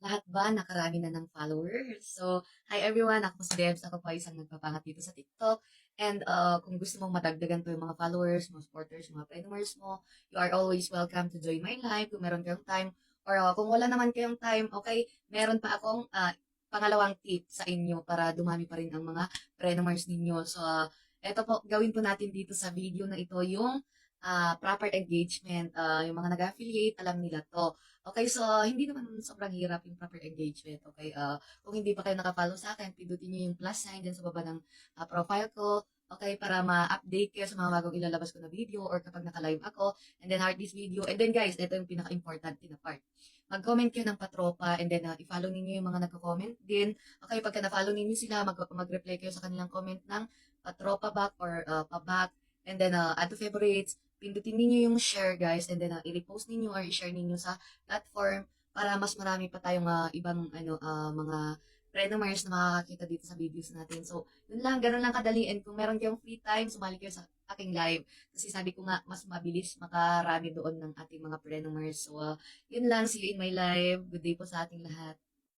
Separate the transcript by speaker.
Speaker 1: Lahat ba nakarami na ng followers? So, hi everyone, ako si Debs. Ako pa isang nagpapangat dito sa TikTok. And kung gusto mong madagdagan pa yung mga followers, mga supporters, mga followers mo, you are always welcome to join my live kung meron kayong time. Or kung wala naman kayong time, okay, meron pa akong pangalawang tip sa inyo para dumami pa rin ang mga followers ninyo. So, eto po, gawin po natin dito sa video na ito yung proper engagement. Yung mga nag-affiliate, alam nila to. Okay, so hindi naman sobrang hirap yung proper engagement. Okay, kung hindi pa kayo naka-follow sa akin, pindutin niyo yung plus sign dyan sa baba ng profile ko. Okay, para ma-update kayo sa mga bagong ilalabas ko na video or kapag naka-live ako. And then heart this video. And then guys, ito yung pinaka-importante na part. Mag-comment kayo ng patropa and then i-follow ninyo yung mga nagko-comment din. Okay, pagka na-follow ninyo sila, mag-reply kayo sa kanilang comment ng patropa back or pa-back. And then add to favorites. Pindutin ninyo yung share guys and then i-repost ninyo or i-share ninyo sa platform para mas marami pa tayong ibang mga renomers na makakakita dito sa videos natin. So, yun lang, ganun lang kadali. And kung meron kayong free time, sumali kayo sa aking live. Kasi sabi ko nga, mas mabilis makarami doon ng ating mga renomers. So, yun lang. See you in my live. Good day po sa ating lahat.